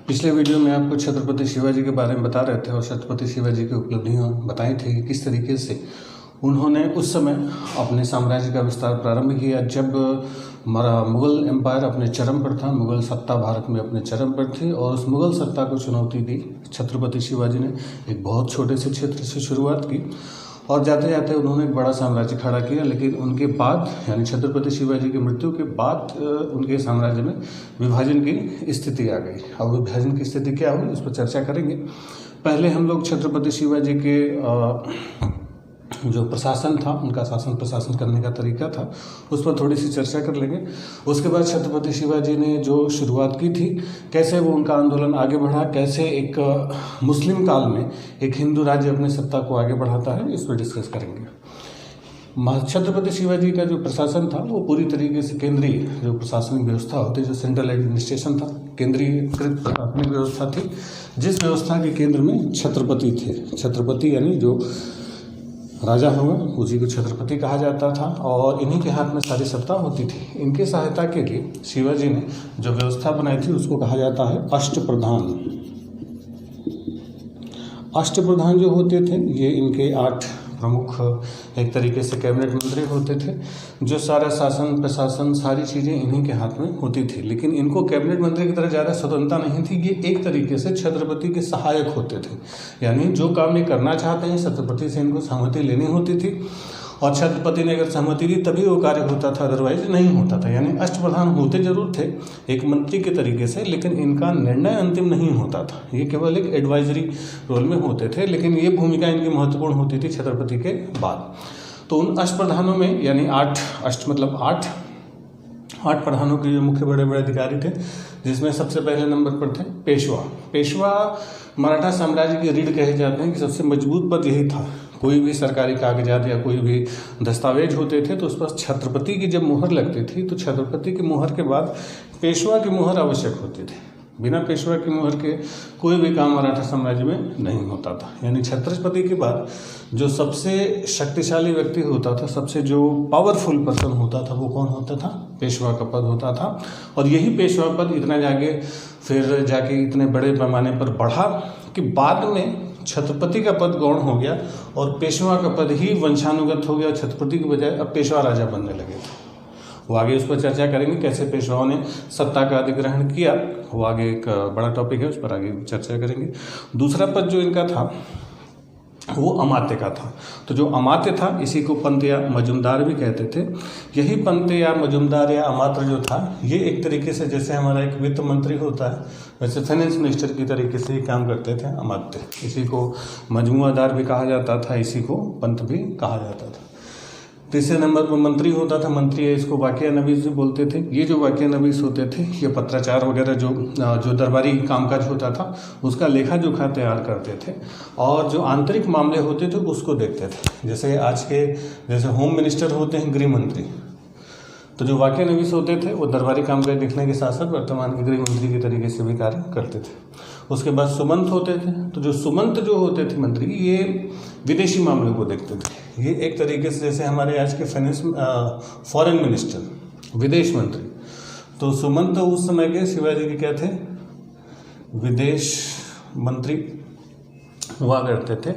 पिछले वीडियो में आपको छत्रपति शिवाजी के बारे में बता रहे थे और छत्रपति शिवाजी की उपलब्धियां बताई थी कि किस तरीके से उन्होंने उस समय अपने साम्राज्य का विस्तार प्रारंभ किया जब मुगल एम्पायर अपने चरम पर था, मुगल सत्ता भारत में अपने चरम पर थी और उस मुगल सत्ता को चुनौती दी छत्रपति शिवाजी ने। एक बहुत छोटे से क्षेत्र से शुरुआत की और जाते जाते उन्होंने एक बड़ा साम्राज्य खड़ा किया। लेकिन उनके बाद यानी छत्रपति शिवाजी की मृत्यु के बाद उनके साम्राज्य में विभाजन की स्थिति आ गई। अब विभाजन की स्थिति क्या हुई, उस पर चर्चा करेंगे। पहले हम लोग छत्रपति शिवाजी के जो प्रशासन था, उनका शासन प्रशासन करने का तरीका था, उस पर थोड़ी सी चर्चा कर लेंगे। उसके बाद छत्रपति शिवाजी ने जो शुरुआत की थी, कैसे वो उनका आंदोलन आगे बढ़ा, कैसे एक मुस्लिम काल में एक हिंदू राज्य अपनी सत्ता को आगे बढ़ाता है, इस पर डिस्कस करेंगे। छत्रपति शिवाजी का जो प्रशासन था वो पूरी तरीके से केंद्रीय जो प्रशासनिक व्यवस्था होती है, जो सेंट्रल एडमिनिस्ट्रेशन था, केंद्रीयकृत प्रशासनिक व्यवस्था थी, जिस व्यवस्था के केंद्र में छत्रपति थे। छत्रपति यानी जो राजा हुआ उसी को छत्रपति कहा जाता था और इन्हीं के हाथ में सारी सत्ता होती थी। इनकी सहायता के लिए शिवाजी ने जो व्यवस्था बनाई थी उसको कहा जाता है अष्टप्रधान। अष्टप्रधान जो होते थे ये इनके 8 प्रमुख एक तरीके से कैबिनेट मंत्री होते थे, जो सारा शासन प्रशासन सारी चीज़ें इन्हीं के हाथ में होती थी। लेकिन इनको कैबिनेट मंत्री की तरह ज़्यादा स्वतंत्रता नहीं थी, ये एक तरीके से छत्रपति के सहायक होते थे। यानी जो काम ये करना चाहते हैं छत्रपति से इनको सहमति लेनी होती थी और छत्रपति ने अगर सहमति दी तभी वो कार्य होता था, अदरवाइज नहीं होता था। यानी अष्टप्रधान होते जरूर थे एक मंत्री के तरीके से, लेकिन इनका निर्णय अंतिम नहीं होता था, ये केवल एक एडवाइजरी रोल में होते थे। लेकिन ये भूमिका इनकी महत्वपूर्ण होती थी छत्रपति के बाद। तो उन अष्टप्रधानों में यानी 8 मतलब 8 प्रधानों के जो मुख्य बड़े बड़े अधिकारी थे, जिसमें सबसे पहले नंबर पर थे पेशवा। पेशवा मराठा साम्राज्य की रीढ़ कहे जाते हैं कि सबसे मजबूत पद यही था। कोई भी सरकारी कागजात या कोई भी दस्तावेज होते थे तो उस पर छत्रपति की जब मुहर लगती थी तो छत्रपति की मुहर के बाद पेशवा की मुहर आवश्यक होती थी। बिना पेशवा की मुहर के कोई भी काम मराठा साम्राज्य में नहीं होता था। यानी छत्रपति के बाद जो सबसे शक्तिशाली व्यक्ति होता था, सबसे जो पावरफुल पर्सन होता था, वो कौन होता था? पेशवा का पद होता था। और यही पेशवा पद इतना जाके इतने बड़े पैमाने पर बढ़ा कि बाद में छत्रपति का पद गौण हो गया और पेशवा का पद ही वंशानुगत हो गया। छत्रपति के बजाय अब पेशवा राजा बनने लगे थे। वो आगे उस पर चर्चा करेंगे कैसे पेशवाओं ने सत्ता का अधिग्रहण किया, वो आगे एक बड़ा टॉपिक है, उस पर आगे चर्चा करेंगे। दूसरा पद जो इनका था वो अमात्य का था। तो जो अमात्य था इसी को पंत या मजुमदार भी कहते थे। यही पंत या मजुमदार या अमात्य जो था ये एक तरीके से जैसे हमारा एक वित्त मंत्री होता है वैसे फाइनेंस मिनिस्टर की तरीके से ही काम करते थे अमात्य। इसी को मजमुआदार भी कहा जाता था, इसी को पंत भी कहा जाता था। तीसरे नंबर पर मंत्री होता था। मंत्री इसको वाकिया नवीस भी बोलते थे। ये जो वाकिया नवीस होते थे ये पत्राचार वगैरह जो दरबारी कामकाज होता था उसका लेखा जोखा तैयार करते थे और जो आंतरिक मामले होते थे उसको देखते थे। जैसे आज के जैसे होम मिनिस्टर होते हैं, गृह मंत्री, तो जो वाकिया नवीस होते थे वो दरबारी कामकाज देखने के साथ साथ वर्तमान के गृह मंत्री के तरीके से भी कार्य करते थे। उसके बाद सुमंत होते थे। तो जो सुमंत जो होते थे मंत्री, ये विदेशी मामलों को देखते थे। ये एक तरीके से जैसे हमारे आज के फाइनेंस फॉरेन मिनिस्टर, विदेश मंत्री। तो सुमंत उस समय के शिवाजी के क्या थे? विदेश मंत्री हुआ करते थे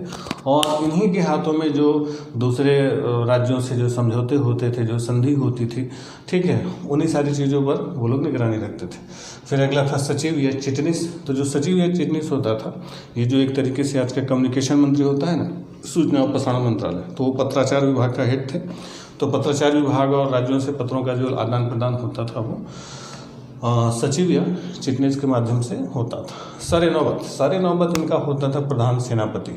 और इन्हीं के हाथों में जो दूसरे राज्यों से जो समझौते होते थे, जो संधि होती थी, ठीक है, उन्हीं सारी चीज़ों पर वो लोग निगरानी रखते थे। फिर अगला था सचिव या चिटनीस। तो जो सचिव या चिटनीस होता था ये जो एक तरीके से आज का कम्युनिकेशन मंत्री होता है ना, सूचना और प्रसारण मंत्रालय, तो वो पत्राचार विभाग का हेड थे। तो पत्राचार विभाग और राज्यों से पत्रों का जो आदान प्रदान होता था वो सचिव या चिटनीस के माध्यम से होता था। सरे नौबत इनका होता था प्रधान सेनापति,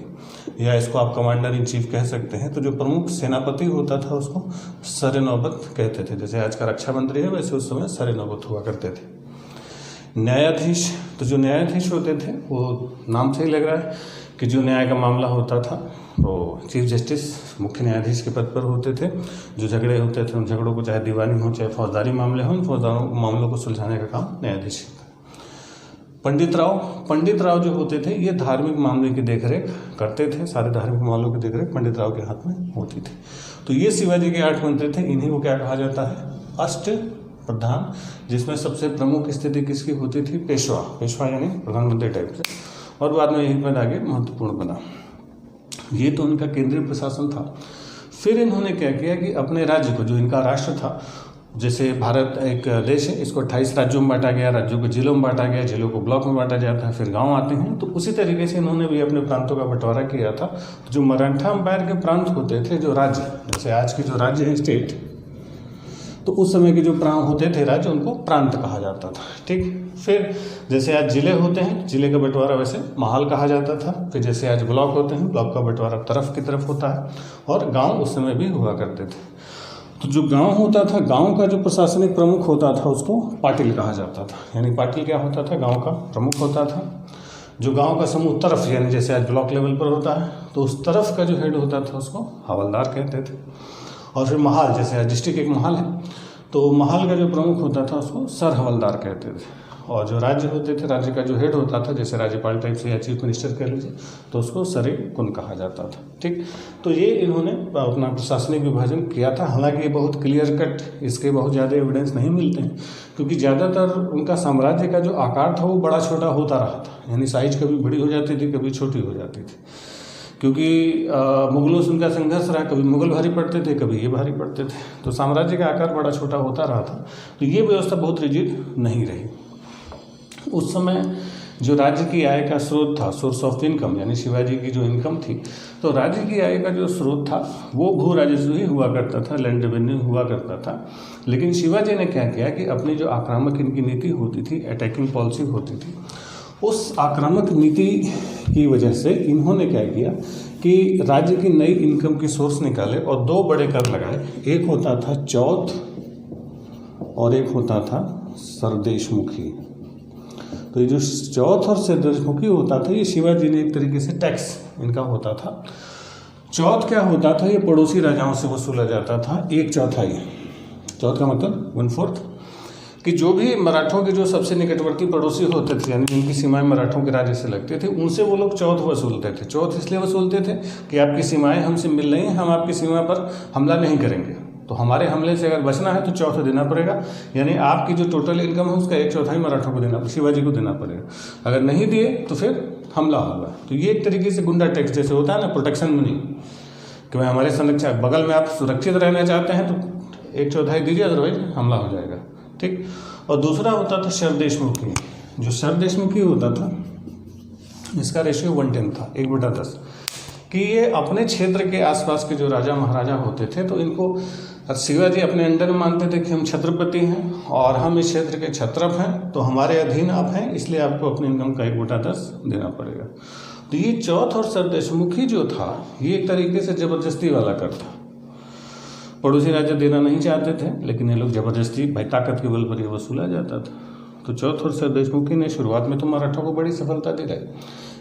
या इसको आप कमांडर इन चीफ कह सकते हैं। तो जो प्रमुख सेनापति होता था उसको सरे नौबत कहते थे। जैसे आज का रक्षा मंत्री है वैसे उस समय सरे नौबत हुआ करते थे। न्यायाधीश, तो जो न्यायाधीश होते थे वो नाम से ही लग रहा है कि जो न्याय का मामला होता था तो चीफ जस्टिस मुख्य न्यायाधीश के पद पर होते थे। जो झगड़े होते थे उन झगड़ों को चाहे दीवानी हो चाहे फौजदारी मामले हों, फौजदारी मामलों को सुलझाने का काम न्यायाधीश। पंडित राव जो होते थे ये धार्मिक मामले की देखरेख करते थे। सारे धार्मिक मामलों की देखरेख पंडित राव के हाथ में होती थी। तो ये शिवाजी के 8 मंत्री थे। इन्हीं को क्या कहा जाता है? प्रधान, जिसमें सबसे प्रमुख स्थिति किसकी होती थी? पेशवा यानी प्रधानमंत्री टाइप से, और बाद में यही पद आगे महत्वपूर्ण बना। ये तो उनका केंद्रीय प्रशासन था। फिर इन्होंने क्या किया कि अपने राज्य को, जो इनका राष्ट्र था, जैसे भारत एक देश है, इसको 28 राज्यों में बांटा गया, राज्यों को जिलों में बांटा गया, जिलों को ब्लॉक में बांटा जाता है, फिर गांव आते हैं, तो उसी तरीके से इन्होंने भी अपने प्रांतों का बंटवारा किया था। तो जो मराठा अंपायर के प्रांत होते थे, जो राज्य, जैसे आज के जो राज्य है स्टेट, तो उस समय के जो प्रांत होते थे राज्य, उनको प्रांत कहा जाता था। ठीक, फिर जैसे आज जिले होते हैं, जिले का बंटवारा वैसे महाल कहा जाता था। फिर जैसे आज ब्लॉक होते हैं, ब्लॉक का बंटवारा तरफ की तरफ होता है, और गाँव उस समय भी हुआ करते थे। तो जो गांव होता था, गांव का जो प्रशासनिक प्रमुख होता था, उसको पाटिल कहा जाता था। यानी पाटिल क्या होता था? गांव का प्रमुख होता था। जो गांव का समूह तरफ, यानी जैसे आज ब्लॉक लेवल पर होता है, तो उस तरफ का जो हेड होता था उसको हवलदार कहते थे। और फिर महाल, जैसे आज डिस्ट्रिक्ट एक महाल है, तो महाल का जो प्रमुख होता था उसको सर हवलदार कहते थे। और जो राज्य होते थे, राज्य का जो हेड होता था, जैसे राज्यपाल टाइप से या चीफ मिनिस्टर कह लीजिए, तो उसको सरे कुन कहा जाता था। ठीक, तो ये इन्होंने अपना प्रशासनिक विभाजन किया था। हालांकि ये बहुत क्लियर कट, इसके बहुत ज़्यादा एविडेंस नहीं मिलते हैं, क्योंकि ज़्यादातर उनका साम्राज्य का जो आकार था वो बड़ा छोटा होता रहा था। यानी साइज कभी बड़ी हो जाती थी, कभी छोटी हो जाती थी, क्योंकि मुगलों से उनका संघर्ष रहा। कभी मुगल भारी पड़ते थे, कभी ये भारी पड़ते थे, तो साम्राज्य का आकार बड़ा छोटा होता रहा था। तो ये व्यवस्था बहुत रिजिड नहीं रही। उस समय जो राज्य की आय का स्रोत था, सोर्स ऑफ इनकम, यानी शिवाजी की जो इनकम थी, तो राज्य की आय का जो स्रोत था वो भू राजस्व ही हुआ करता था, लैंड रेवेन्यू हुआ करता था। लेकिन शिवाजी ने क्या किया कि अपनी जो आक्रामक इनकी नीति होती थी, अटैकिंग पॉलिसी होती थी, उस आक्रामक नीति की वजह से इन्होंने क्या किया कि राज्य की नई इनकम की सोर्स निकाले और दो बड़े कर लगाए। एक होता था चौथ और एक होता था सरदेशमुखी। तो ये जो चौथ और सरदेशमुखी होता था, ये शिवाजी ने एक तरीके से टैक्स इनका होता था। चौथ क्या होता था? ये पड़ोसी राजाओं से वसूला जाता था 1/4। चौथ का मतलब 1/4, कि जो भी मराठों के जो सबसे निकटवर्ती पड़ोसी होते थे, यानी जिनकी सीमाएं मराठों के राज्य से लगते थे, उनसे वो लोग चौथ वसूलते थे। चौथ इसलिए वसूलते थे कि आपकी सीमाएं हमसे मिल रही हैं, हम आपकी सीमा पर हमला नहीं करेंगे, तो हमारे हमले से अगर बचना है तो चौथ देना पड़ेगा। यानी आपकी जो टोटल इनकम है उसका 1/4 मराठों को देना, शिवाजी को देना पड़ेगा। अगर नहीं दिए तो फिर हमला होगा। तो ये एक तरीके से गुंडा टैक्स जैसे होता है ना, प्रोटेक्शन मनी, कि भाई हमारे संरक्षक बगल में आप सुरक्षित रहना चाहते हैं तो 1/4 दीजिए, अदरवाइज हमला हो जाएगा। ठीक, और दूसरा होता था सरदेशमुखी। जो सरदेशमुखी होता था, इसका रेशियो 1/10 था, 1/10, कि ये अपने क्षेत्र के आसपास के जो राजा महाराजा होते थे, तो इनको शिवाजी अपने अंडर में मानते थे कि हम छत्रपति हैं और हम इस क्षेत्र के क्षत्रप हैं, तो हमारे अधीन आप हैं, इसलिए आपको अपनी इनकम का 1/10 देना पड़ेगा। तो ये चौथ और सरदेशमुखी जो था, ये एक तरीके से जबरदस्ती वाला कर था। पड़ोसी राजा देना नहीं चाहते थे, लेकिन ये लोग जबरदस्ती, भाई ताकत के बल पर ये वसूला जाता था। तो चौथ और सरदेशमुखी ने शुरुआत में तो मराठों को बड़ी सफलता दिलाई,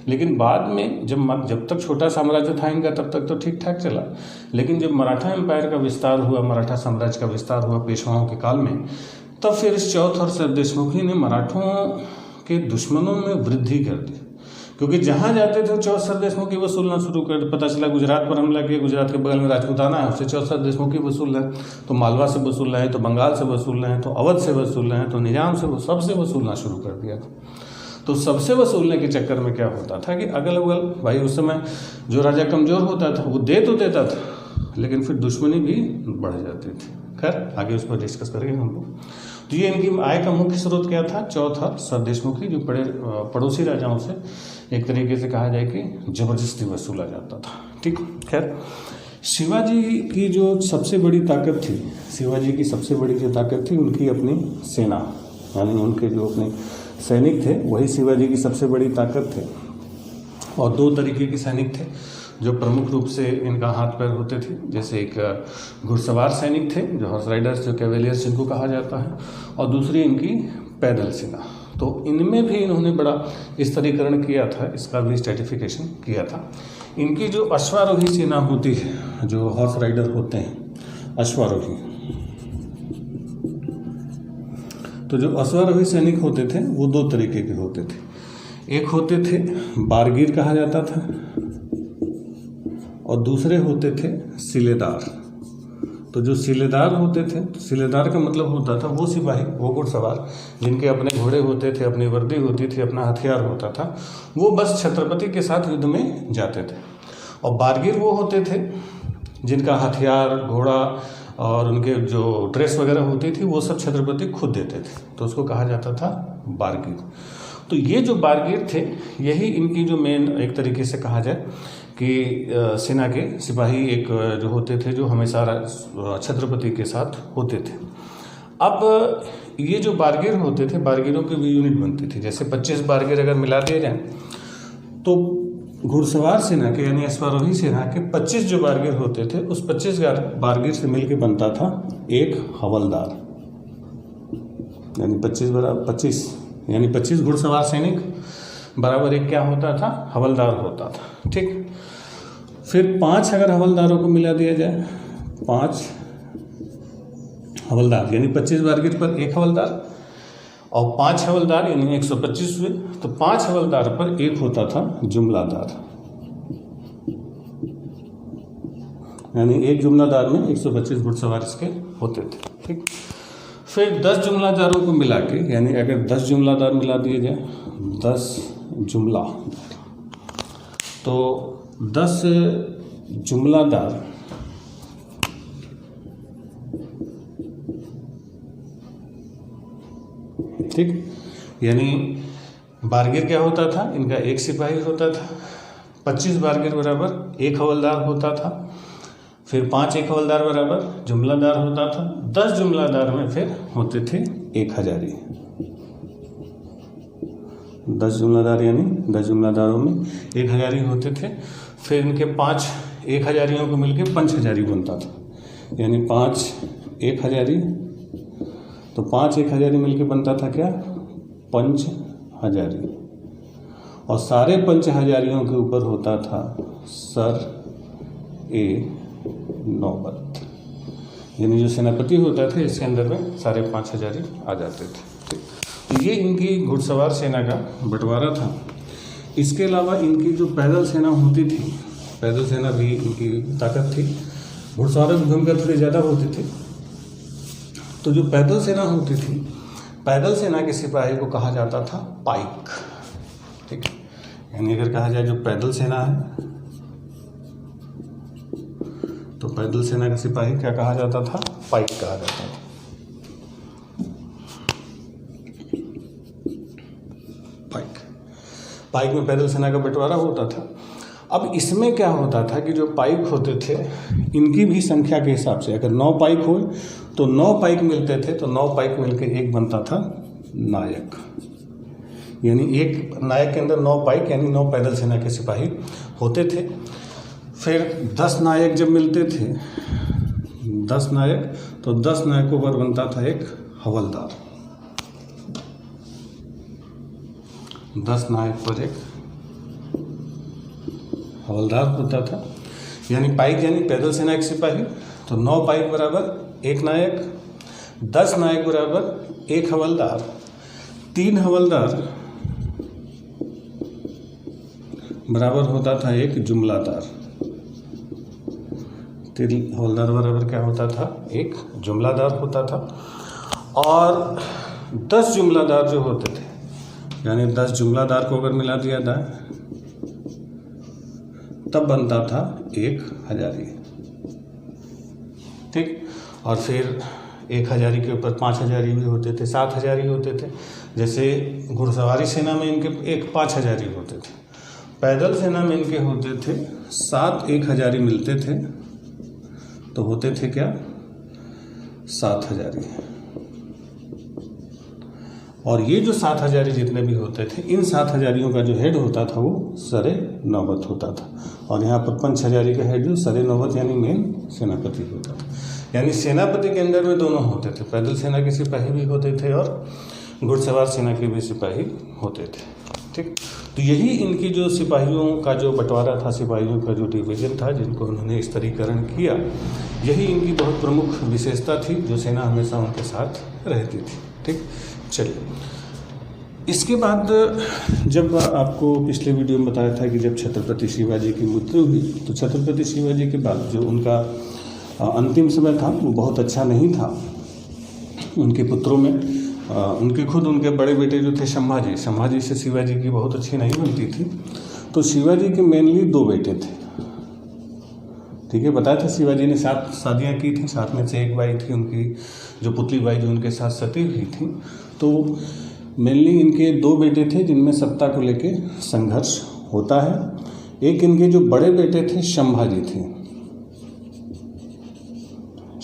लेकिन बाद में जब तक छोटा साम्राज्य था इनका, तब तक तो ठीक ठाक चला। लेकिन जब मराठा एम्पायर का विस्तार हुआ, मराठा साम्राज्य का विस्तार हुआ पेशवाओं के काल में, तब फिर इस चौथ और सरदेशमुखी ने मराठों के दुश्मनों में वृद्धि कर दी। क्योंकि जहाँ जाते थे चौथ सरदेशमुखी वसूलना शुरू कर, पता चला गुजरात पर हमला किया, गुजरात के बगल में राजपूताना है, उससे चौथ सरदेशमुखी वसूल रहे हैं, तो मालवा से वसूल रहे हैं, तो बंगाल से वसूल रहे हैं, तो अवध से वसूल रहे हैं, तो निजाम से, सबसे वसूलना शुरू कर दिया था। तो सबसे वसूलने के चक्कर में क्या होता था कि अगल बगल, भाई उस समय जो राजा कमज़ोर होता था वो दे तो देता था, लेकिन फिर दुश्मनी भी बढ़ जाती थी। खैर आगे उस पर डिस्कस करेंगे हम लोग। तो ये इनकी आय का मुख्य स्रोत क्या था? चौथ और सरदेशमुखी, जो पड़ोसी राजाओं से एक तरीके से कहा जाए कि जबरदस्ती वसूला जाता था। ठीक, खैर शिवाजी की जो सबसे बड़ी ताकत थी, शिवाजी की सबसे बड़ी जो ताकत थी, उनकी अपनी सेना, यानी उनके जो अपने सैनिक थे, वही शिवाजी की सबसे बड़ी ताकत थे। और दो तरीके के सैनिक थे जो प्रमुख रूप से इनका हाथ पैर होते थे। जैसे एक घुड़सवार सैनिक थे, जो हॉर्स राइडर्स, जो कैवेलियर्स जिनको कहा जाता है, और दूसरी इनकी पैदल सेना। तो इनमें भी इन्होंने बड़ा स्तरीकरण किया था, इसका भी स्ट्रेटिफिकेशन किया था। इनकी जो अश्वारोही सेना होती है, जो हॉर्स राइडर होते हैं अश्वारोही, तो जो अश्वारोही सैनिक होते थे वो दो तरीके के होते थे। एक होते थे बारगीर कहा जाता था, और दूसरे होते थे सिलेदार। तो जो सिलेदार होते थे, तो सिलेदार का मतलब होता था वो सिपाही, वो घुड़सवार जिनके अपने घोड़े होते थे, अपनी वर्दी होती थी, अपना हथियार होता था, वो बस छत्रपति के साथ युद्ध में जाते थे। और बारगीर वो होते थे जिनका हथियार, घोड़ा और उनके जो ड्रेस वगैरह होती थी वो सब छत्रपति खुद देते थे, तो उसको कहा जाता था बारगीर। तो ये जो बारगीर थे यही इनकी जो मेन, एक तरीके से कहा जाए कि सेना के सिपाही एक जो होते थे, जो हमेशा छत्रपति के साथ होते थे। अब ये जो बारगीर होते थे, बारगीरों की भी यूनिट बनती थी। जैसे 25 बारगीर अगर मिला दिए जाएं तो घुड़सवार सेना के यानी अश्वारोही सेना के 25 जो बारगीर होते थे, उस 25 बारगीर से मिलकर बनता था एक हवलदार। यानी 25 बराबर 25 यानी 25 घुड़सवार सैनिक बराबर एक क्या होता था, हवलदार होता था। ठीक, फिर 5 अगर हवलदारों को मिला दिया जाए, 5 हवलदार यानी 25 बारगीर पर एक हवलदार, और 5 हवलदार यानी 125 हुए, तो 5 हवलदार पर एक होता था जुमलादार। यानी एक जुमलादार में 125 घुड़सवार इसके होते थे। ठीक, फिर 10 जुमलादारों को मिला के, यानी अगर 10 जुमलादार मिला दिए जाए, 10 जुमला, तो 10 जुमलादार ठीक, यानी बारगीर क्या होता था, इनका एक सिपाही होता था। 25 बारगीर बराबर एक हवलदार होता था। फिर 5 एक हवलदार बराबर जुमलादार होता था। 10 जुमलादार में फिर होते थे एक हजारी। 10 जुमलादार यानी 10 जुमलादारों में एक हजारी होते थे। फिर इनके 5 एक हजारियों को मिलकर 5 हजारी बनता था, यानी 5 एक हजारी, तो 5 एक हजारी मिलके बनता था क्या, 5 हजारी। और सारे 5 हजारियों के ऊपर होता था सर ए नौबत, यानी जो सेनापति होता था इसके अंदर में सारे 5 हजारी आ जाते थे। तो ये इनकी घुड़सवार सेना का बंटवारा था। इसके अलावा इनकी जो पैदल सेना होती थी, पैदल सेना भी इनकी ताकत थी। घुड़सवारों की भूमिका थोड़ी ज़्यादा होती थी। तो जो पैदल सेना होती थी, पैदल सेना के सिपाही को कहा जाता था पाइक। ठीक, यानी अगर कहा जाए जो पैदल सेना है, तो पैदल सेना का सिपाही क्या कहा जाता था, पाइक कहा जाता था। पाइक में पैदल सेना का बंटवारा होता था। अब इसमें क्या होता था कि जो पाइक होते थे इनकी भी संख्या के हिसाब से, अगर 9 पाइक हो तो 9 पाइक मिलते थे, तो 9 पाइक मिलकर एक बनता था नायक। यानी एक नायक के अंदर 9 पाइक यानी 9 पैदल सेना के सिपाही होते थे। फिर 10 नायक जब मिलते थे, 10 नायक, तो 10 नायकों पर बनता था एक हवलदार। 10 नायक पर एक हवलदार होता था। यानी पाइक यानी पैदल सेना के सिपाही, तो 9 पाइक बराबर एक नायक, 10 नायक बराबर एक हवलदार, 3 हवलदार बराबर होता था एक जुमलादार। 3 हवलदार बराबर क्या होता था, एक जुमलादार होता था। और 10 जुमलादार जो होते थे, यानी 10 जुमलादार को अगर मिला दिया जाए तब बनता था एक हजारी। ठीक, और फिर एक हजारी के ऊपर 5 हजारी भी होते थे, 7 हजारी होते थे। जैसे घुड़सवारी सेना में इनके एक 5 हजारी होते थे, पैदल सेना में इनके होते थे 7 एक हजारी मिलते थे, तो होते थे क्या, 7 हजारी। और ये जो 7 हजारी जितने भी होते थे, इन 7 हजारियों का जो हेड होता था वो सरे नौबत होता था। और यहाँ पर 5 हजारी का हेड जो सरे नौबत यानी मेन सेनापति होता था। यानी सेनापति के अंदर में दोनों होते थे, पैदल सेना के सिपाही भी होते थे और घुड़सवार सेना के भी सिपाही होते थे। ठीक, तो यही इनकी जो सिपाहियों का जो बंटवारा था, सिपाहियों का जो डिवीज़न था, जिनको उन्होंने स्तरीकरण किया, यही इनकी बहुत प्रमुख विशेषता थी, जो सेना हमेशा उनके साथ रहती थी। ठीक, चलिए, इसके बाद जब आपको पिछले वीडियो में बताया था कि जब छत्रपति शिवाजी की मृत्यु हुई, तो छत्रपति शिवाजी के बाद जो उनका अंतिम समय था वो बहुत अच्छा नहीं था उनके पुत्रों में। उनके बड़े बेटे जो थे संभाजी से शिवाजी की बहुत अच्छी नहीं बनती थी। तो शिवाजी के मेनली 2 बेटे थे, ठीक है। बताया था शिवाजी ने 7 शादियाँ की थी, 7 में से 1 बाई थी उनकी जो पुतली बाई जो उनके साथ सती हुई थी। तो मेनली इनके 2 बेटे थे जिनमें सत्ता को लेके संघर्ष होता है। एक इनके जो बड़े बेटे थे संभाजी थे,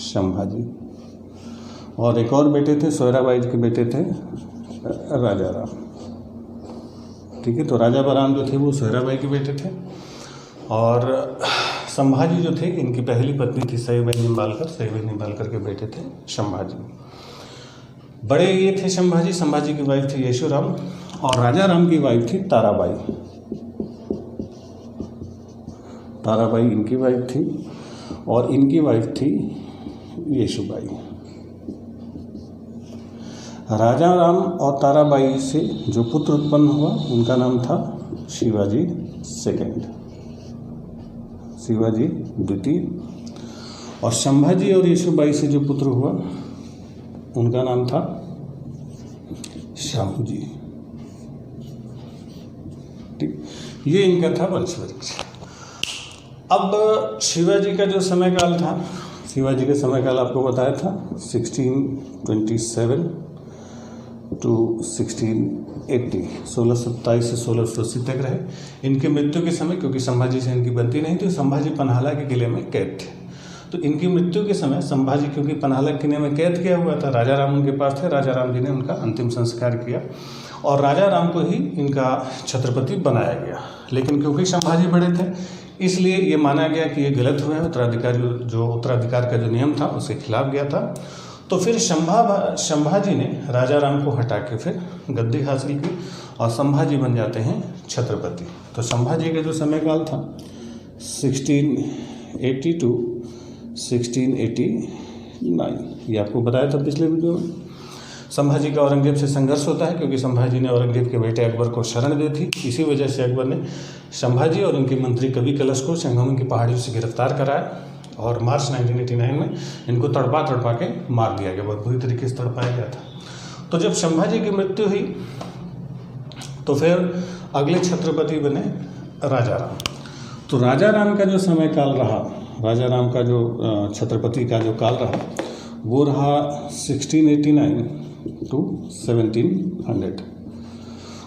संभाजी, और एक और बेटे थे सोयराबाई के बेटे थे राजा राम, ठीक है। तो राजा राम जो थे वो सोयराबाई के बेटे थे, और संभाजी जो थे इनकी पहली पत्नी थी सईबाई निंबालकर के बेटे थे संभाजी। बड़े ये थे संभाजी की वाइफ थी यशोराम, और राजा राम की वाइफ थी ताराबाई इनकी वाइफ थी, और इनकी वाइफ थी येशुबाई। राजा राम और ताराबाई से जो पुत्र उत्पन्न हुआ उनका नाम था शिवाजी द्वितीय, और संभाजी और येशुबाई से जो पुत्र हुआ उनका नाम था शाहूजी, ठीक। ये इनका था वंशवृक्ष। अब शिवाजी का जो समय काल आपको बताया था 1627 टू 1680, 1627 से 1680 तक रहे। इनके मृत्यु के समय, क्योंकि संभाजी से इनकी बनती नहीं थी, संभाजी पन्हाला के किले में कैद थे। तो इनकी मृत्यु के समय संभाजी क्योंकि पन्हाला किले में कैद किया हुआ था, राजा राम उनके पास थे, राजा राम जी ने उनका अंतिम संस्कार किया और राजा राम को ही इनका छत्रपति बनाया गया। लेकिन क्योंकि संभाजी बड़े थे इसलिए ये माना गया कि ये गलत हुआ है, उत्तराधिकार का जो नियम था उसके खिलाफ गया था। तो फिर संभाजी ने राजा राम को हटा के फिर गद्दी हासिल की और संभाजी बन जाते हैं छत्रपति। तो संभाजी का जो समय काल था 1680 टू 1689, ये आपको बताया था पिछले वीडियो में। संभाजी का औरंगजेब से संघर्ष होता है क्योंकि संभाजी ने औरंगजेब के बेटे अकबर को शरण दी थी। इसी वजह से अकबर ने संभाजी और उनके मंत्री कवि कलश को संगम की पहाड़ियों से गिरफ्तार कराया और मार्च 1989 में इनको तड़पा के मार दिया गया, बहुत बुरी तरीके से तड़पाया गया था। तो जब संभाजी की मृत्यु हुई तो फिर अगले छत्रपति बने राजा राम। तो राजा राम का जो समय काल रहा, राजा राम का जो छत्रपति का जो काल रहा वो रहा 1689 टू 1700।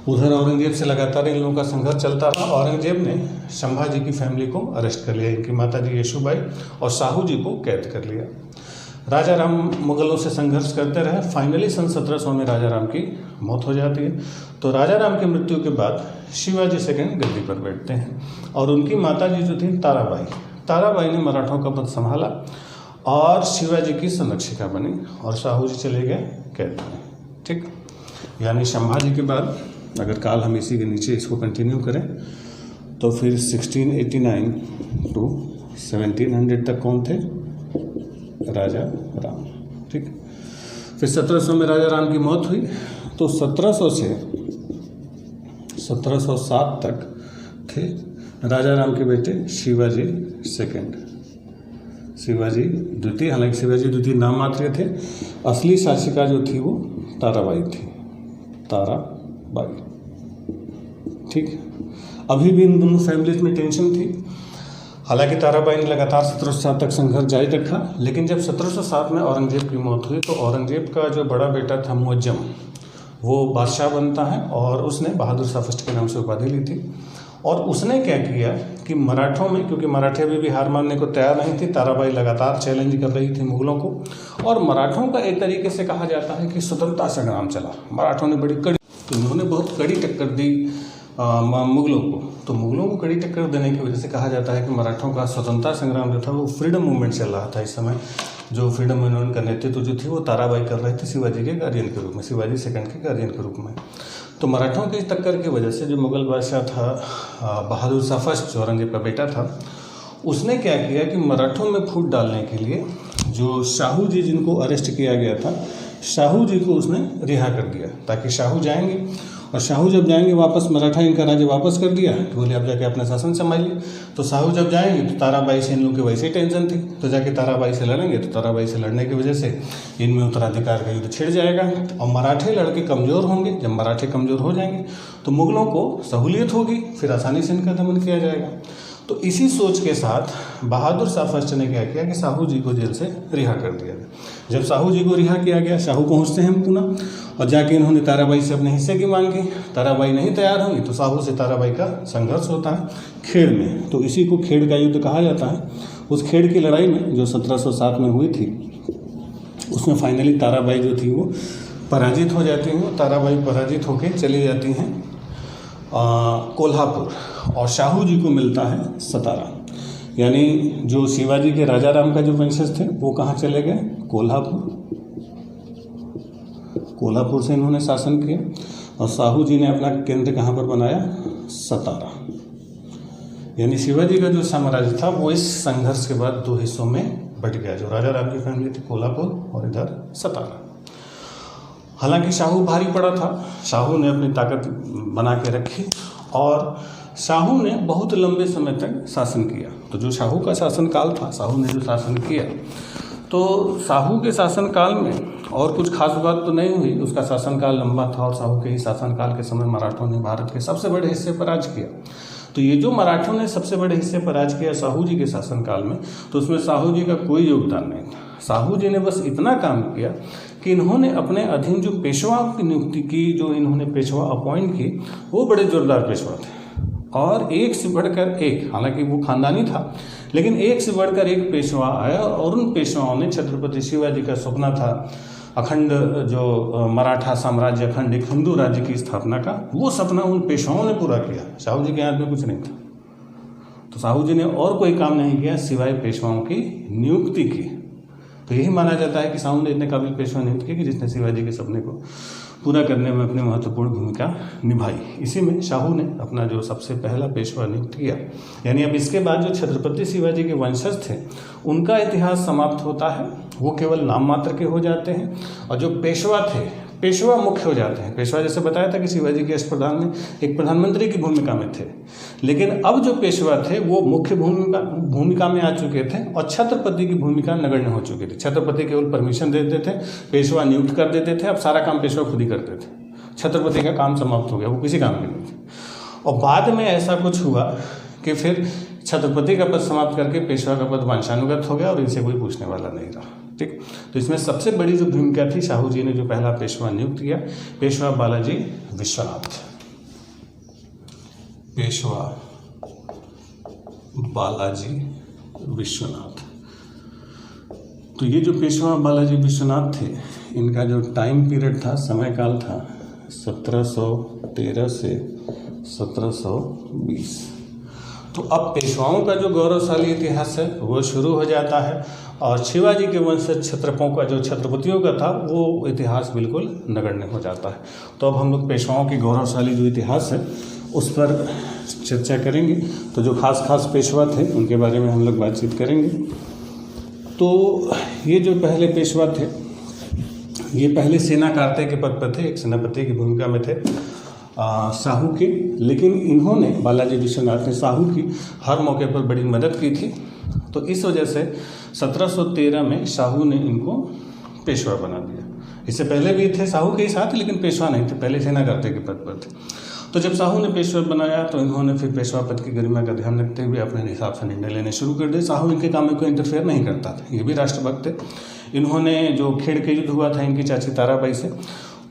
उधर औरंगजेब से लगातार इन लोगों का संघर्ष चलता रहा। औरंगजेब ने संभाजी की फैमिली को अरेस्ट कर लिया, इनकी माताजी येशुबाई और साहू जी को कैद कर लिया। राजा राम मुगलों से संघर्ष करते रहे। फाइनली सन 1700 में राजा राम की मौत हो जाती है। तो राजा राम की मृत्यु के बाद शिवाजी सेकंड गद्दी पर बैठते हैं और उनकी माताजी जो थी ताराबाई ने मराठों का पद संभाला और शिवाजी की संरक्षिका बनी और साहू जी चले गए कैद में, ठीक। यानी संभाजी के बाद अगर काल हम इसी के नीचे इसको कंटिन्यू करें तो फिर 1689 टू 1700 तक कौन थे? राजा राम, ठीक। फिर 1700 में राजा राम की मौत हुई। तो 1700 से 1707 तक थे राजा राम के बेटे शिवाजी द्वितीय। हालांकि शिवाजी द्वितीय नाम मात्र थे, असली शासिका जो थी वो ताराबाई थी, ठीक। अभी भी इन दोनों फैमिलीज में टेंशन थी। हालांकि ताराबाई ने लगातार 1707 तक संघर्ष जारी रखा, लेकिन जब 1707 में औरंगजेब की मौत हुई तो औरंगजेब का जो बड़ा बेटा था मुअज्जम वो बादशाह बनता है और उसने बहादुर शाह फर्स्ट के नाम से उपाधि ली थी। और उसने क्या किया कि मराठों में, क्योंकि मराठे अभी भी हार मानने को तैयार नहीं थी, ताराबाई लगातार चैलेंज कर रही थी मुगलों को और मराठों का एक तरीके से कहा जाता है कि स्वतंत्रता संग्राम चला। मराठों ने बड़ी कड़ी, तो इन्होंने बहुत कड़ी टक्कर दी मुगलों को। तो मुगलों को कड़ी टक्कर देने की वजह से कहा जाता है कि मराठों का स्वतंत्रता संग्राम जो था वो फ्रीडम मूवमेंट चल रहा था। इस समय जो फ्रीडम मूवमेंट का नेतृत्व जो थी वो ताराबाई कर रहे थे शिवाजी के गार्जियन के रूप में, शिवाजी सेकंड के गार्जियन के रूप में। तो मराठों की टक्कर की वजह से जो मुगल बादशाह था बहादुर शाह फर्स्ट, जो औरंगजेब का बेटा था, उसने क्या किया कि मराठों में फूट डालने के लिए जो साहू जी जिनको अरेस्ट किया गया था, साहू जी को उसने रिहा कर दिया ताकि साहू जाएंगे और शाहू जब जाएंगे वापस, मराठा इनका राज्य वापस कर दिया तो बोले अब जाके अपना शासन संभालिए। तो शाहू जब जाएंगे तो ताराबाई से इन लोगों की वैसे ही टेंशन थी, तो जाके ताराबाई से लड़ेंगे, तो ताराबाई से लड़ने की वजह से इनमें उत्तराधिकार का युद्ध छिड़ जाएगा और मराठे लड़के कमज़ोर होंगे। जब मराठे कमज़ोर हो जाएंगे तो मुगलों को सहूलियत होगी, फिर आसानी से इनका दमन किया जाएगा। तो इसी सोच के साथ बहादुर शाह फर्स्ट ने क्या किया कि शाहू जी को जेल से रिहा कर दिया गया। जब शाहू जी को रिहा किया गया, शाहू पहुंचते हैं पुणे और जाके इन्होंने ताराबाई से अपने हिस्से की मांग की। ताराबाई नहीं तैयार हुई तो शाहू से ताराबाई का संघर्ष होता है खेड़ में, तो इसी को खेड़ का युद्ध कहा जाता है। उस खेड़ की लड़ाई में जो 1707 में हुई थी, उसमें फाइनली ताराबाई जो थी वो पराजित हो जाती हैं। ताराबाई पराजित होकर चली जाती हैं कोल्हापुर और शाहू जी को मिलता है सतारा। यानी जो शिवाजी के राजा राम का जो वंशज थे वो कहाँ चले गए? कोल्हापुर से इन्होंने शासन किया और शाहू जी ने अपना केंद्र कहाँ पर बनाया? सतारा। यानी शिवाजी का जो साम्राज्य था वो इस संघर्ष के बाद दो हिस्सों में बट गया। जो राजा राम की फैमिली थी कोल्हापुर और इधर सतारा। हालांकि शाहू भारी पड़ा था, शाहू ने अपनी ताकत बना के रखी और शाहू ने बहुत लंबे समय तक शासन किया। तो जो शाहू का शासनकाल था, शाहू ने जो शासन किया, तो शाहू के शासनकाल में और कुछ खास बात तो नहीं हुई। उसका शासनकाल लंबा था और शाहू के ही शासनकाल के समय मराठों ने भारत के सबसे बड़े हिस्से पर राज किया। तो ये जो मराठों ने सबसे बड़े हिस्से पर राज किया शाहू जी के शासनकाल में, तो उसमें शाहू जी का कोई योगदान नहीं था। शाहू जी ने बस इतना काम किया कि इन्होंने अपने अधीन जो पेशवाओं की नियुक्ति की, जो इन्होंने पेशवा अपॉइंट की, वो बड़े जोरदार पेशवा थे और एक से बढ़कर एक, हालांकि वो खानदानी था लेकिन एक से बढ़कर एक पेशवा आया और उन पेशवाओं ने छत्रपति शिवाजी का सपना था अखंड जो मराठा साम्राज्य, अखंड एक हिंदू राज्य की स्थापना का, वो सपना उन पेशवाओं ने पूरा किया। शाहू जी के हाथ में कुछ नहीं था। तो शाहू जी ने और कोई काम नहीं किया सिवाय पेशवाओं की नियुक्ति की। तो यही माना जाता है कि शाहू ने इतने काबिल पेशवा नियुक्त किए कि जिसने शिवाजी के सपने को पूरा करने में अपनी महत्वपूर्ण भूमिका निभाई। इसी में शाहू ने अपना जो सबसे पहला पेशवा नियुक्त किया। यानी अब इसके बाद जो छत्रपति शिवाजी के वंशज थे उनका इतिहास समाप्त होता है, वो केवल नाम मात्र के हो जाते हैं और जो पेशवा थे, पेशवा मुख्य हो जाते हैं। पेशवा जैसे बताया था कि शिवाजी के अष्टप्रधान में एक प्रधानमंत्री की भूमिका में थे, लेकिन अब जो पेशवा थे वो मुख्य भूमिका में आ चुके थे और छत्रपति की भूमिका नगण्य हो चुकी थी। छत्रपति केवल परमिशन दे देते थे, पेशवा नियुक्त कर देते थे, अब सारा काम पेशवा खुद ही करते थे। छत्रपति का काम समाप्त हो गया, वो किसी काम के नहीं थे। और बाद में ऐसा कुछ हुआ कि फिर छत्रपति का पद समाप्त करके पेशवा का पद वंशानुगत हो गया और इनसे कोई पूछने वाला नहीं रहा। ठीक, तो इसमें सबसे बड़ी जो भूमिका थी, शाहू जी ने जो पहला पेशवा नियुक्त किया, पेशवा बालाजी विश्वनाथ। पेशवा बालाजी विश्वनाथ। तो ये जो पेशवा बालाजी विश्वनाथ थे, इनका जो टाइम पीरियड था, समय काल था 1713 से 1720। तो अब पेशवाओं का जो गौरवशाली इतिहास है वो शुरू हो जाता है और शिवाजी के वंशज क्षत्रपों का, जो छत्रपतियों का था, वो इतिहास बिल्कुल नगण्य हो जाता है। तो अब हम लोग पेशवाओं की गौरवशाली जो इतिहास है उस पर चर्चा करेंगे। तो जो खास पेशवा थे उनके बारे में हम लोग बातचीत करेंगे। तो ये जो पहले पेशवा थे, ये पहले सेना कार्ते के पद पर थे, एक सेनापति की भूमिका में थे शाहू के, लेकिन इन्होंने, बालाजी विश्वनाथ ने शाहू की हर मौके पर बड़ी मदद की थी। तो इस वजह से 1713 में शाहू ने इनको पेशवा बना दिया। इससे पहले भी थे शाहू के ही साथ, लेकिन पेशवा नहीं थे, पहले सेना करते के पद पर थे। तो जब शाहू ने पेशवा बनाया तो इन्होंने फिर पेशवा पद की गरिमा का ध्यान रखते हुए अपने हिसाब से निर्णय लेने शुरू कर दिए। शाहू इनके काम में कोई इंटरफेयर नहीं करता था, ये भी राष्ट्रभक्त थे। इन्होंने जो खेड़ के युद्ध हुआ था इनकी चाची ताराबाई से,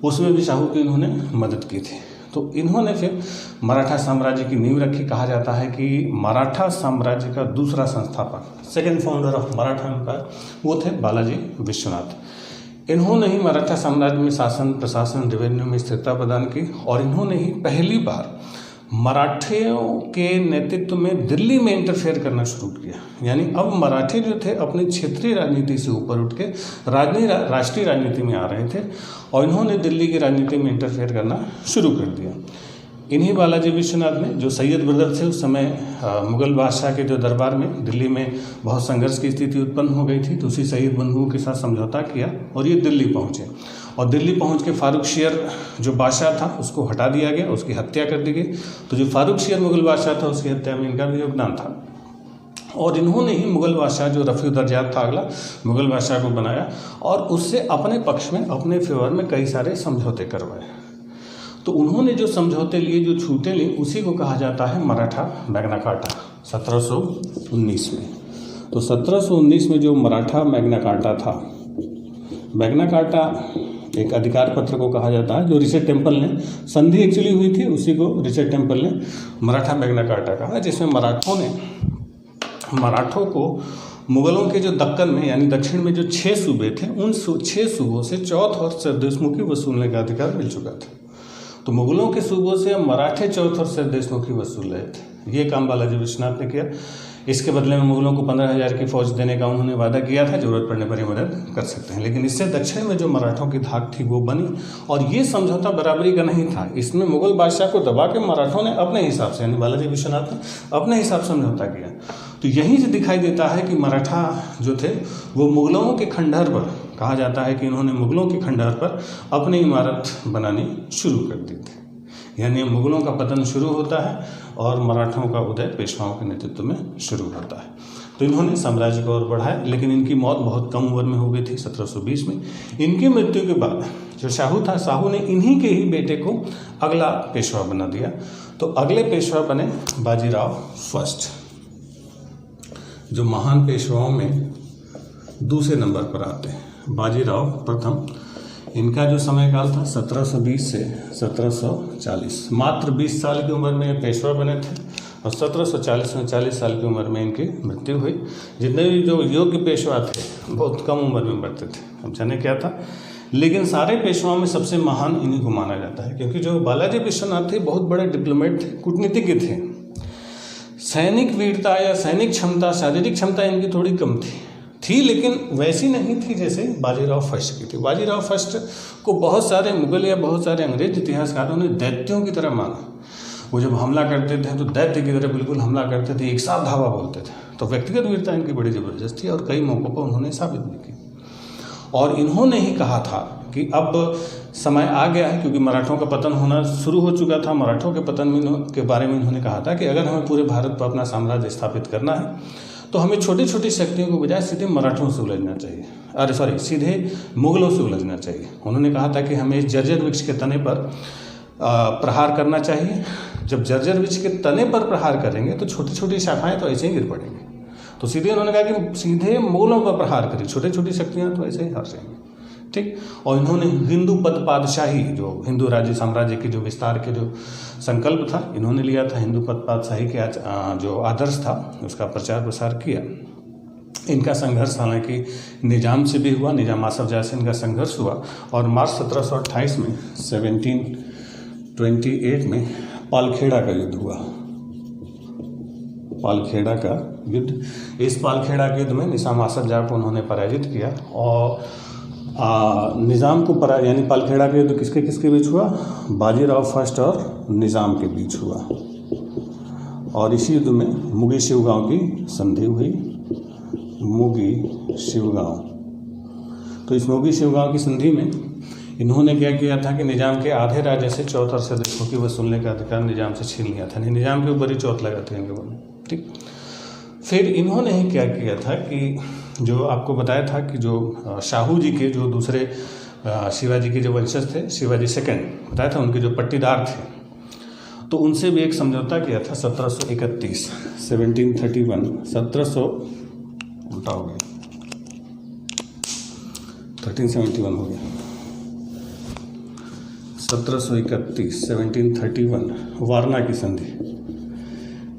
उसमें भी शाहू की इन्होंने मदद की थी। तो इन्होंने फिर मराठा साम्राज्य की नींव रखी। कहा जाता है कि मराठा साम्राज्य का दूसरा संस्थापक, second founder of Maratha empire, वो थे बालाजी विश्वनाथ। इन्होंने ही मराठा साम्राज्य में शासन, प्रशासन, रेवेन्यू में स्थिरता प्रदान की और इन्होंने ही पहली बार मराठियों के नेतृत्व में दिल्ली में इंटरफेयर करना शुरू किया। यानी अब मराठी जो थे अपनी क्षेत्रीय राजनीति से ऊपर उठ के राष्ट्रीय राजनीति में आ रहे थे और इन्होंने दिल्ली की राजनीति में इंटरफेयर करना शुरू कर दिया। इन्हीं बालाजी विश्वनाथ ने, जो सैयद ब्रदर थे उस समय मुगल बादशाह के जो दरबार में दिल्ली में बहुत संघर्ष की स्थिति उत्पन्न हो गई थी, तो उसी सैयद बंधुओं के साथ समझौता किया और ये दिल्ली पहुँचे और दिल्ली पहुंच के फारूक शेर जो बादशाह था उसको हटा दिया गया, उसकी हत्या कर दी गई। तो जो फारूक शेर मुगल बादशाह था उसकी हत्या में इनका भी योगदान था। और इन्होंने ही मुगल बादशाह जो रफ़ी-उद-दरजात था अगला मुगल बादशाह को बनाया और उससे अपने पक्ष में, अपने फेवर में कई सारे समझौते करवाए। तो उन्होंने जो समझौते लिए, जो छूटें ली, उसी को कहा जाता है मराठा मैग्ना कार्टा 1719 में। तो 1719 में जो मराठा मैग्ना कार्टा था, मैग्ना कार्टा एक अधिकार पत्र को कहा जाता है, जो रिचर्ड टेम्पल ने, संधि एक्चुअली हुई थी उसी को रिचर्ड टेम्पल ने मराठा मैग्ना कार्टा कहा, जिसमें मराठों को मुगलों के जो दक्कन में यानी दक्षिण में जो 6 सूबे थे, उन 6 सूबों से चौथ और सरदेशमुखी वसूलने का अधिकार मिल चुका था। तो मुगलों के सूबों से मराठे चौथ और सरदेशमुखी वसूल रहे थे। ये काम बालाजी विश्वनाथ ने किया। इसके बदले में मुगलों को 15,000 की फौज देने का उन्होंने वादा किया था, जरूरत पड़ने पर ही मदद कर सकते हैं। लेकिन इससे दक्षिण में जो मराठों की धाक थी वो बनी, और ये समझौता बराबरी का नहीं था। इसमें मुगल बादशाह को दबा के मराठों ने अपने हिसाब से, यानी बालाजी विश्वनाथ ने अपने हिसाब से समझौता किया। तो यहीं से दिखाई देता है कि मराठा जो थे वो मुगलों के खंडहर पर, कहा जाता है कि इन्होंने मुगलों के खंडहर पर अपनी इमारत बनानी शुरू कर दी थी। यानी मुगलों का पतन शुरू होता है और मराठों का उदय पेशवाओं के नेतृत्व में शुरू होता है। तो इन्होंने साम्राज्य को और बढ़ाया, लेकिन इनकी मौत बहुत कम उम्र में हो गई थी 1720 में। इनकी मृत्यु के बाद जो शाहू था, शाहू ने इन्हीं के ही बेटे को अगला पेशवा बना दिया। तो अगले पेशवा बने बाजीराव फर्स्ट, जो महान पेशवाओं में दूसरे नंबर पर आते हैं। बाजीराव प्रथम, इनका जो समयकाल था 1720 से 1740, मात्र 20 साल की उम्र में ये पेशवा बने थे और 1740 में 40 साल की उम्र में इनकी मृत्यु हुई। जितने भी जो योग्य पेशवा थे बहुत कम उम्र में मरते थे। अब जाने क्या था, लेकिन सारे पेशवाओं में सबसे महान इन्हीं को माना जाता है, क्योंकि जो बालाजी विश्वनाथ थे बहुत बड़े डिप्लोमेट थे, कूटनीतिज्ञ थे। सैनिक वीरता या सैनिक क्षमता, शारीरिक क्षमता इनकी थोड़ी कम थी, लेकिन वैसी नहीं थी जैसे बाजीराव फर्स्ट की थी। बाजीराव फर्स्ट को बहुत सारे मुगल या बहुत सारे अंग्रेज इतिहासकारों ने दैत्यों की तरह माना। वो जब हमला करते थे तो दैत्य की तरह बिल्कुल हमला करते थे, एक साथ धावा बोलते थे। तो व्यक्तिगत वीरता इनकी बड़ी ज़बरदस्त थी और कई मौक़ों पर उन्होंने साबित भी की। और इन्होंने ही कहा था कि अब समय आ गया है, क्योंकि मराठों का पतन होना शुरू हो चुका था। मराठों के पतन के बारे में इन्होंने कहा था कि अगर हमें पूरे भारत पर अपना साम्राज्य स्थापित करना है तो हमें छोटी छोटी शक्तियों के बजाय सीधे मराठों से उलझना चाहिए, सीधे मुगलों से उलझना चाहिए। उन्होंने कहा था कि हमें इस जर्जर वृक्ष के तने पर प्रहार करना चाहिए। जब जर्जर वृक्ष के तने पर प्रहार करेंगे तो छोटी छोटी शाखाएं तो ऐसे ही गिर पड़ेंगी। तो सीधे उन्होंने कहा कि सीधे मुगलों पर प्रहार करें, छोटी छोटी शक्तियाँ तो ऐसे ही हार जाएंगी। ठीक। और इन्होंने हिंदू पद पातशाही, जो हिंदू राज्य साम्राज्य के जो विस्तार के जो संकल्प था, इन्होंने लिया था। हिंदू पद पातशाही के जो आदर्श था उसका प्रचार प्रसार किया। इनका संघर्ष हालांकि निजाम से भी हुआ, निजाम आसफ जाह से इनका संघर्ष हुआ और मार्च 1728 में 1728 में पालखेड़ा का युद्ध हुआ। पालखेड़ा का युद्ध, इस पालखेड़ा के युद्ध में निजाम आसफ जाह को उन्होंने पराजित किया और निज़ाम को यानी पालखेड़ा के युद्ध किसके किसके बीच हुआ? बाजीराव फर्स्ट और निज़ाम के बीच हुआ। और इसी युद्ध में मुगी शिवगांव की संधि हुई। मुगी शिवगांव, तो इस मुगी शिवगांव की संधि में इन्होंने क्या किया था कि निज़ाम के आधे राज्य से चौथ और सरदेशमुखी वसूलने का अधिकार निज़ाम से छीन लिया था। नहीं, निज़ाम के ऊपर ही चौथ लगा था इनके ऊपर। ठीक। फिर इन्होंने ही क्या किया था कि जो आपको बताया था कि जो शाहू जी के जो दूसरे शिवाजी के जो वंशज थे, शिवाजी सेकंड बताया था, उनके जो पट्टीदार थे, तो उनसे भी एक समझौता किया था 1731, 1731 उल्टा हो गया, 1371 हो गया, 1731 1731 वारना की संधि।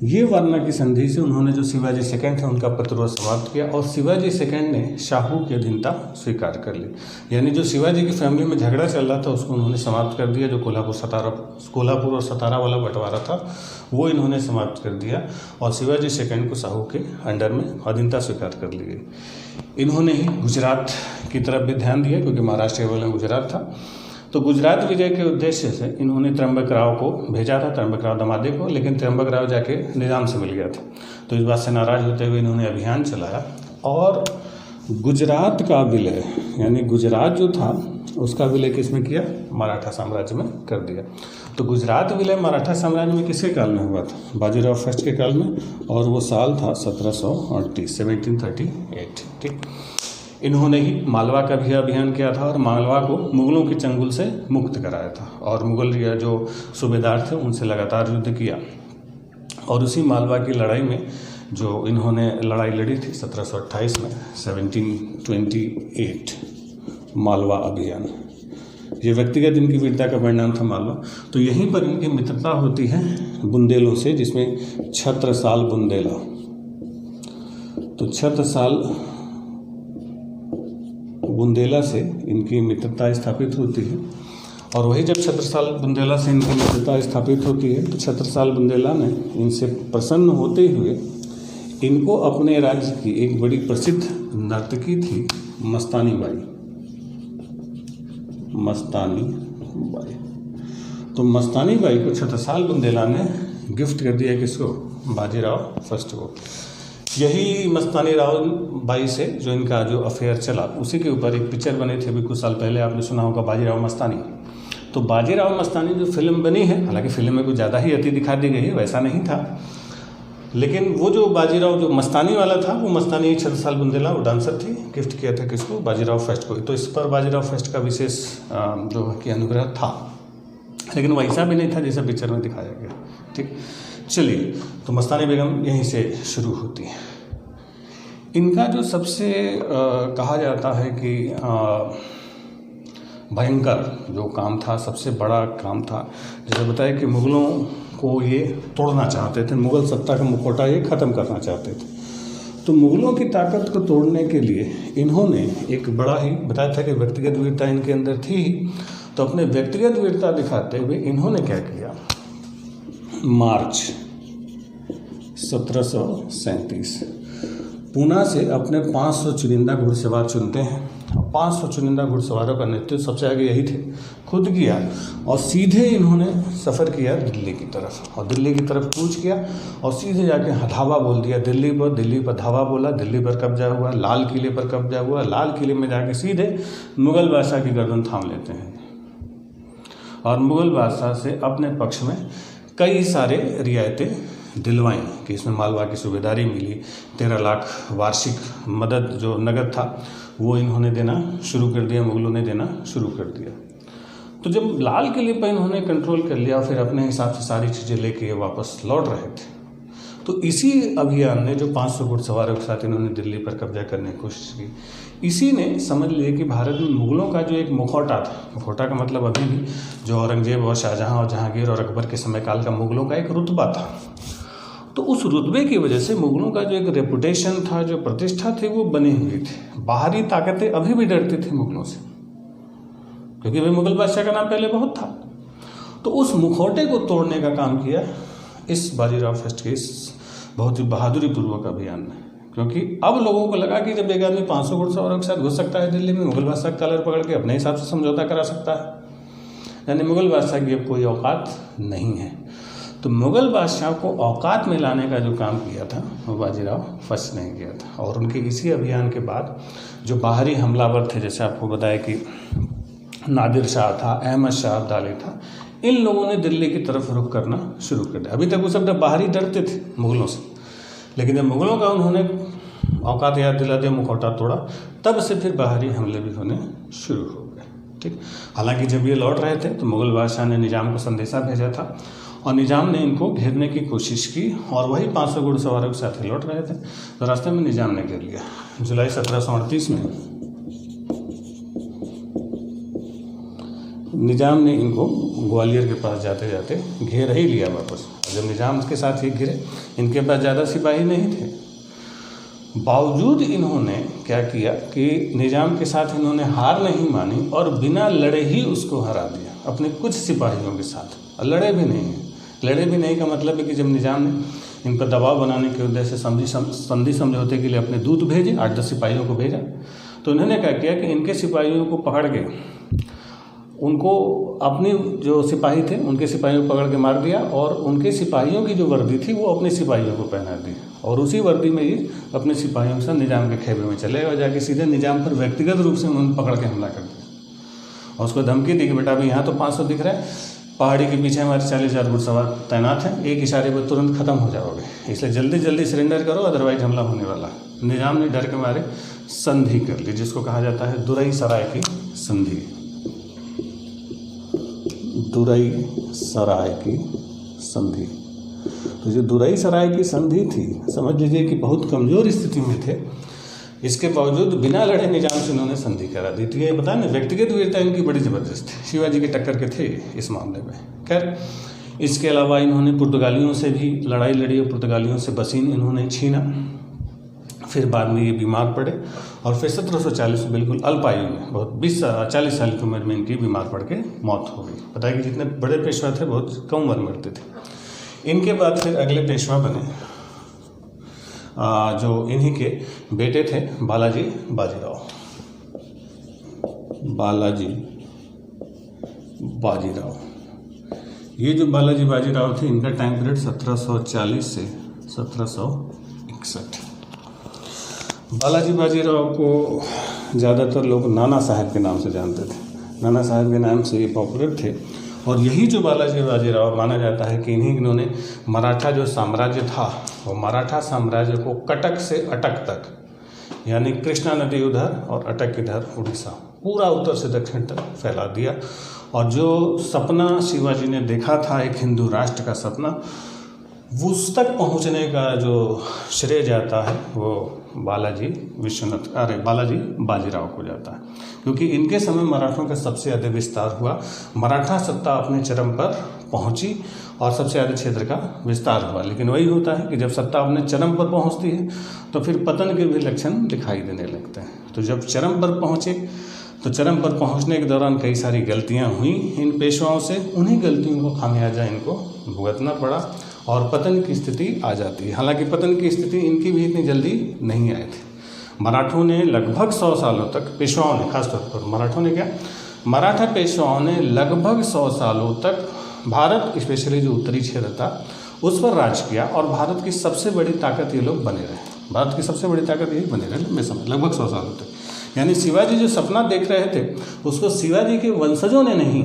ये वारना की संधि से उन्होंने जो शिवाजी सेकंड थे उनका प्रतिरोध समाप्त किया और शिवाजी सेकंड ने शाहू की अधीनता स्वीकार कर ली। यानी जो शिवाजी की फैमिली में झगड़ा चल रहा था उसको उन्होंने समाप्त कर दिया। जो कोल्हापुर और सतारा वाला बंटवारा था वो इन्होंने समाप्त कर दिया और शिवाजी सेकंड को शाहू के अंडर में अधीनता स्वीकार कर ली गई। इन्होंने ही गुजरात की तरफ भी ध्यान दिया क्योंकि महाराष्ट्र के बगल में गुजरात था। तो गुजरात विजय के उद्देश्य से इन्होंने त्र्यंबक राव को भेजा था, त्र्यंबक राव दमादे को, लेकिन त्र्यंबक राव जाके निज़ाम से मिल गया था। तो इस बात से नाराज होते हुए इन्होंने अभियान चलाया और गुजरात का विलय, यानी गुजरात जो था उसका विलय किसमें किया? मराठा साम्राज्य में कर दिया। तो गुजरात विलय मराठा साम्राज्य में किसके काल में हुआ था? बाजीराव फर्स्ट के काल में, और वो साल था 1738। ठीक, इन्होंने ही मालवा का भी अभियान किया था और मालवा को मुगलों के चंगुल से मुक्त कराया था, और मुगल या जो सूबेदार थे उनसे लगातार युद्ध किया। और उसी मालवा की लड़ाई में जो इन्होंने लड़ाई लड़ी थी 1728 में, 1728 मालवा अभियान, ये व्यक्तिगत इनकी वीरता का परिणाम था मालवा। तो यहीं पर इनकी मित्रता होती है बुंदेलों से, जिसमें छत्रसाल बुंदेला। तो छत्रसाल बुंदेला से इनकी मित्रता स्थापित होती है, और वही जब छत्रसाल बुंदेला से इनकी मित्रता स्थापित होती है तो छत्रसाल बुंदेला ने इनसे प्रसन्न होते हुए इनको अपने राज्य की एक बड़ी प्रसिद्ध नर्तकी थी मस्तानी बाई। तो मस्तानी बाई को छत्रसाल बुंदेला ने गिफ्ट कर दिया किसको? बाजीराव फर्स्ट को। यही मस्तानी राव बाई से जो इनका जो अफेयर चला, उसी के ऊपर एक पिक्चर बनी थी अभी कुछ साल पहले, आपने सुना होगा, बाजीराव मस्तानी। तो बाजीराव मस्तानी जो फिल्म बनी है, हालांकि फिल्म में कुछ ज़्यादा ही अति दिखा दी गई है, वैसा नहीं था, लेकिन वो जो बाजीराव जो मस्तानी वाला था, वो मस्तानी छत्रसाल बुंदेला वो डांसर थी, गिफ्ट किया था किसको? बाजीराव फर्स्ट को। तो इस पर बाजीराव फर्स्ट का विशेष जो कि अनुग्रह था, लेकिन वैसा भी नहीं था जैसा पिक्चर में दिखाया गया। ठीक, चलिए, तो मस्तानी बेगम यहीं से शुरू होती है। इनका जो सबसे कहा जाता है कि भयंकर जो काम था, सबसे बड़ा काम था, जैसे बताया कि मुगलों को ये तोड़ना चाहते थे, मुगल सत्ता का मुखौटा ये ख़त्म करना चाहते थे। तो मुगलों की ताकत को तोड़ने के लिए इन्होंने एक बड़ा ही, बताया था कि व्यक्तिगत वीरता इनके अंदर थी, तो अपने व्यक्तिगत वीरता दिखाते हुए इन्होंने क्या किया? मार्च 1737 पूना से अपने 500 चुनिंदा घुड़सवार चुनते हैं। 500 चुनिंदा घुड़सवारों का नेतृत्व सबसे आगे यही थे, खुद किया, और सीधे इन्होंने सफ़र किया दिल्ली की तरफ, और दिल्ली की तरफ कूच किया, और सीधे जाके धावा बोल दिया दिल्ली पर धावा बोला, दिल्ली पर कब्जा हुआ, लाल किले पर कब्जा हुआ, लाल किले में जाके सीधे मुग़ल बादशाह की गर्दन थाम लेते हैं, और मुग़ल बादशाह से अपने पक्ष में कई सारे रियायतें दिलवाई कि इसमें मालवा की सूबेदारी मिली, 13 लाख वार्षिक मदद जो नगद था वो इन्होंने देना शुरू कर दिया, मुगलों ने देना शुरू कर दिया। तो जब लाल किले पर इन्होंने कंट्रोल कर लिया, फिर अपने हिसाब से सारी चीज़ें लेके वापस लौट रहे थे, तो इसी अभियान ने जो 500 घुड़सवारों के साथ इन्होंने दिल्ली पर कब्जा करने की कोशिश की, इसी ने समझ लिया कि भारत में मुगलों का जो एक मुखौटा था, मुखौटा का मतलब अभी भी जो औरंगजेब और शाहजहां और जहांगीर और अकबर के समय काल का मुगलों का एक रुतबा था, तो उस रुतबे की वजह से मुगलों का जो एक रेपुटेशन था, जो प्रतिष्ठा थी, वो बनी हुई थी। बाहरी ताकतें अभी भी डरती थी मुगलों से, क्योंकि भाई मुगल बादशाह का नाम पहले बहुत था। तो उस मुखौटे को तोड़ने का काम किया इस बाजीराव फर्स्ट के इस बहुत ही बहादुरी पूर्वक अभियान में, क्योंकि अब लोगों को लगा कि जब एक आदमी 500 घुड़सवारों के साथ घुस सकता है दिल्ली में, मुगल बादशाह का कॉलर पकड़ के अपने हिसाब से समझौता करा सकता है, यानी मुगल बादशाह की अब कोई औकात नहीं है। तो मुगल बादशाह को औकात में लाने का जो काम किया था वो बाजीराव फर्स्ट ने किया था, और उनके इसी अभियान के बाद जो बाहरी हमलावर थे, जैसे आपको बताया कि नादिर शाह था, अहमद शाह अब्दाली था, इन लोगों ने दिल्ली की तरफ रुख करना शुरू कर दिया। अभी तक वो सब बाहरी डरते थे मुगलों से, लेकिन जब मुगलों का उन्होंने औकात याद दिला दिया, मुखौटा तोड़ा, तब से फिर बाहरी हमले भी होने शुरू हो गए। ठीक, हालांकि जब ये लौट रहे थे तो मुगल बादशाह ने निजाम को संदेशा भेजा था, और निजाम ने इनको घेरने की कोशिश की, और वही 500 घुड़सवारों के साथ ही लौट रहे थे, तो रास्ते में निजाम ने घेर लिया। जुलाई 1738 में निजाम ने इनको ग्वालियर के पास जाते जाते घेर ही लिया वापस। जब निजाम के साथ ही घिरे, इनके पास ज़्यादा सिपाही नहीं थे, बावजूद इन्होंने क्या किया कि निजाम के साथ इन्होंने हार नहीं मानी और बिना लड़े ही उसको हरा दिया अपने कुछ सिपाहियों के साथ। और लड़े भी नहीं का मतलब है कि जब निजाम ने इन पर दबाव बनाने के उद्देश्य से संधि समझौते के लिए अपने दूत भेजे, 8-10 सिपाहियों को भेजा, तो इन्होंने क्या किया कि इनके सिपाहियों को पकड़ के उनको अपनी जो सिपाही थे उनके सिपाहियों को पकड़ के मार दिया, और उनके सिपाहियों की जो वर्दी थी वो अपने सिपाहियों को पहना दी, और उसी वर्दी में ये अपने सिपाहियों से निजाम के खेमे में चले और जाके सीधे निजाम पर व्यक्तिगत रूप से उन्होंने पकड़ के हमला कर दिया। और उसको धमकी दी कि बेटा अभी यहाँ तो 500 दिख रहा है, पहाड़ी के पीछे हमारे 40,000 घुड़सवार तैनात हैं, एक इशारे पर तुरंत खत्म हो जाओगे, इसलिए जल्दी जल्दी सरेंडर करो, अदरवाइज हमला होने वाला। निजाम ने डर के मारे संधि कर ली, जिसको कहा जाता है दुरई सराय की संधि। दुरई सराय की संधि। तो जो दुरई सराय की संधि थी, समझ लीजिए कि बहुत कमज़ोर स्थिति में थे, इसके बावजूद बिना लड़े निजाम से इन्होंने संधि करा दी थी। ये बताया ना, व्यक्तिगत वीरता इनकी बड़ी ज़बरदस्त थी, शिवाजी के टक्कर के थे इस मामले में। खैर, इसके अलावा इन्होंने पुर्तगालियों से भी लड़ाई लड़ी और पुर्तगालियों से बसीन इन्होंने छीना। फिर बाद में ये बीमार पड़े और फिर 1740 में बिल्कुल अल्पायु में, बहुत 40 साल की उम्र में इनकी बीमार पड़ के मौत हो गई। पता है कि जितने बड़े पेशवा थे बहुत कम उम्र में मरते थे। इनके बाद फिर अगले पेशवा बने जो इन्हीं के बेटे थे, बालाजी बाजीराव। बालाजी बाजीराव, ये जो बालाजी बाजीराव थे, इनका टाइम पीरियड 1740 से 1761। बालाजी बाजीराव को ज़्यादातर लोग नाना साहब के नाम से जानते थे, नाना साहब के नाम से ये पॉपुलर थे। और यही जो बालाजी बाजीराव, माना जाता है कि इन्होंने मराठा जो साम्राज्य था, वो मराठा साम्राज्य को कटक से अटक तक, यानी कृष्णा नदी उधर और अटक इधर उड़ीसा, पूरा उत्तर से दक्षिण तक फैला दिया। और जो सपना शिवाजी ने देखा था, एक हिंदू राष्ट्र का सपना, उस तक पहुंचने का जो श्रेय जाता है वो बालाजी बाजीराव को जाता है, क्योंकि इनके समय मराठों का सबसे ज़्यादा विस्तार हुआ, मराठा सत्ता अपने चरम पर पहुंची और सबसे ज़्यादा क्षेत्र का विस्तार हुआ। लेकिन वही होता है कि जब सत्ता अपने चरम पर पहुंचती है तो फिर पतन के भी लक्षण दिखाई देने लगते हैं। तो जब चरम पर पहुँचे तो चरम पर पहुंचने के दौरान कई सारी गलतियां हुई इन पेशवाओं से, उन्हीं गलतियों को खामियाजा इनको भुगतना पड़ा और पतन की स्थिति आ जाती है। हालांकि पतन की स्थिति इनकी भी इतनी जल्दी नहीं आए थे। मराठों ने लगभग 100 सालों तक, पेशवाओं ने खासतौर पर, मराठों ने क्या, मराठा पेशवाओं ने लगभग 100 सालों तक भारत, स्पेशली जो उत्तरी क्षेत्र था, उस पर राज किया और भारत की सबसे बड़ी ताकत ये लोग बने रहे। भारत की सबसे बड़ी ताकत यही बने रहे लंबे समय, लगभग 100 सालों तक। यानी शिवाजी जो सपना देख रहे थे उसको शिवाजी के वंशजों ने नहीं,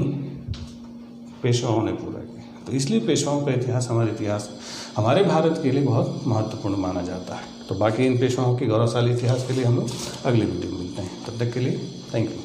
पेशवाओं ने पूरा किया। तो इसलिए पेशवाओं का इतिहास, हमारे इतिहास, हमारे भारत के लिए बहुत महत्वपूर्ण माना जाता है। तो बाकी इन पेशवाओं के गौरवशाली इतिहास के लिए हम लोग अगले वीडियो में मिलते हैं। तब तक के लिए थैंक यू।